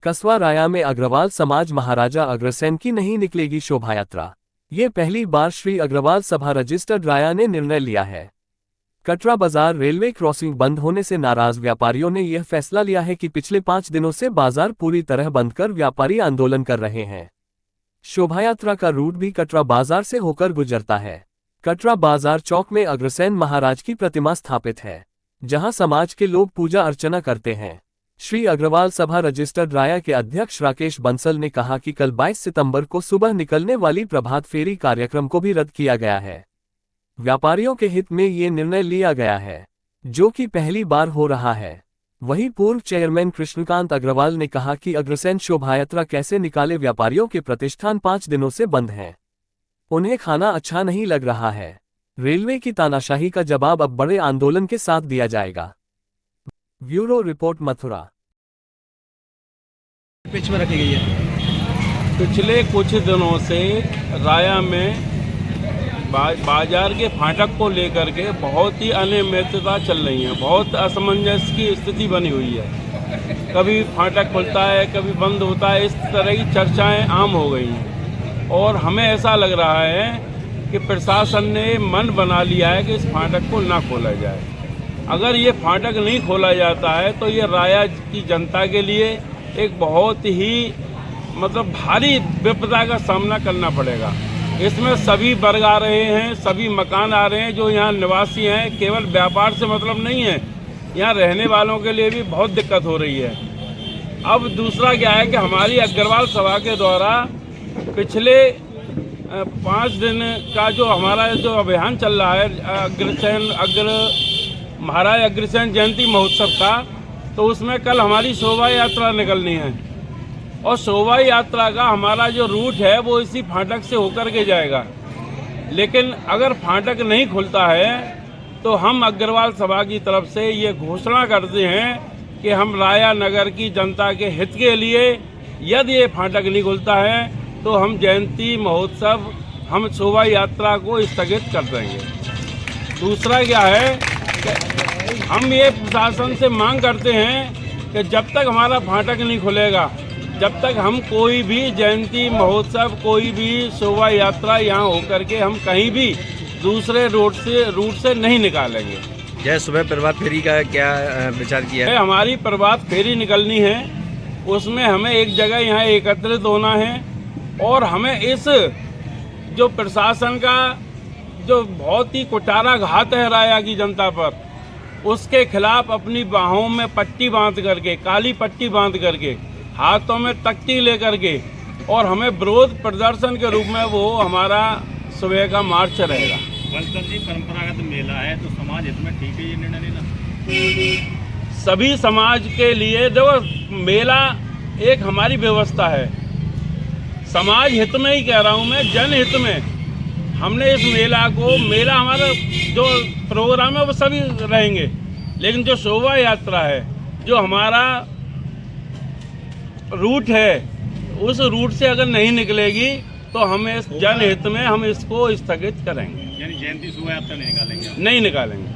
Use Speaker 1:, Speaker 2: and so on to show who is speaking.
Speaker 1: कस्बा राया में अग्रवाल समाज महाराजा अग्रसेन की नहीं निकलेगी शोभा यात्रा। ये पहली बार श्री अग्रवाल सभा रजिस्टर्ड राया ने निर्णय लिया है। कटरा बाजार रेलवे क्रॉसिंग बंद होने से नाराज व्यापारियों ने यह फैसला लिया है कि पिछले 5 दिनों से बाजार पूरी तरह बंद कर व्यापारी आंदोलन कर रहे हैं। शोभायात्रा का रूट भी कटरा बाजार से होकर गुजरता है। कटरा बाजार चौक में अग्रसेन महाराज की प्रतिमा स्थापित है, जहां समाज के लोग पूजा अर्चना करते हैं। श्री अग्रवाल सभा रजिस्टर्ड राया के अध्यक्ष राकेश बंसल ने कहा कि कल 22 सितंबर को सुबह निकलने वाली प्रभात फेरी कार्यक्रम को भी रद्द किया गया है। व्यापारियों के हित में ये निर्णय लिया गया है, जो कि पहली बार हो रहा है। वहीं पूर्व चेयरमैन कृष्णकांत अग्रवाल ने कहा कि अग्रसेन शोभायात्रा कैसे निकाले, व्यापारियों के प्रतिष्ठान 5 दिनों से बंद हैं। उन्हें खाना अच्छा नहीं लग रहा है। रेलवे की तानाशाही का जवाब अब बड़े आंदोलन के साथ दिया जाएगा। Bureau report Mathura.
Speaker 2: पिच में रखी गई है।
Speaker 3: पिछले कुछ दिनों से राया में बाजार के फाटक को लेकर के बहुत ही अनियमितता चल रही है। बहुत असमंजस की स्थिति बनी हुई है। कभी फाटक खुलता है, कभी बंद होता है। इस तरह की चर्चाएं आम हो गई हैं और हमें ऐसा लग रहा है कि प्रशासन ने मन बना लिया है कि इस फाटक को ना खोला जाए। अगर ये फाटक नहीं खोला जाता है तो ये राया की जनता के लिए एक बहुत ही भारी विपदा का सामना करना पड़ेगा। इसमें सभी वर्ग आ रहे हैं, सभी मकान आ रहे हैं जो यहाँ निवासी हैं। केवल व्यापार से मतलब नहीं है, यहाँ रहने वालों के लिए भी बहुत दिक्कत हो रही है। अब दूसरा क्या है कि हमारी अग्रवाल सभा के द्वारा पिछले 5 दिन का जो हमारा जो अभियान चल रहा है महाराज अग्रसेन जयंती महोत्सव का, तो उसमें कल हमारी शोभा यात्रा निकलनी है और शोभा यात्रा का हमारा जो रूट है वो इसी फाटक से होकर के जाएगा। लेकिन अगर फाटक नहीं खुलता है तो हम अग्रवाल सभा की तरफ से ये घोषणा करते हैं कि हम राया नगर की जनता के हित के लिए यदि ये फाटक नहीं खुलता है तो हम जयंती महोत्सव, हम शोभा यात्रा को स्थगित कर देंगे। दूसरा क्या है कि हम ये प्रशासन से मांग करते हैं कि जब तक हमारा फाटक नहीं खुलेगा, जब तक हम कोई भी जयंती महोत्सव, कोई भी शोभा यात्रा यहाँ होकर के हम कहीं भी दूसरे रूट से नहीं निकालेंगे।
Speaker 2: जय सुबह प्रभात फेरी का क्या विचार किया है?
Speaker 3: हमारी प्रभात फेरी निकलनी है, उसमें हमें एक जगह यहाँ एकत्रित होना है और हमें इस जो प्रशासन का जो बहुत ही कुटाराघात है राया की जनता पर, उसके खिलाफ अपनी बाहों में पट्टी बांध करके, काली पट्टी बांध करके, हाथों में तख्ती लेकर के और हमें विरोध प्रदर्शन के रूप में वो हमारा सुबह का मार्च रहेगा।
Speaker 4: बंसल जी, परंपरागत मेला है तो समाज हित में ठीक है ये निर्णय लेना?
Speaker 3: सभी समाज के लिए देखो, मेला एक हमारी व्यवस्था है। समाज हित में ही कह रहा हूँ मैं, जनहित में हमने इस मेला हमारा जो प्रोग्राम है वो सभी रहेंगे, लेकिन जो शोभा यात्रा है, जो हमारा रूट है, उस रूट से अगर नहीं निकलेगी तो हमें इस जनहित में हम इसको स्थगित करेंगे।
Speaker 4: यानी जयंती शोभा यात्रा नहीं निकालेंगे?
Speaker 3: नहीं निकालेंगे।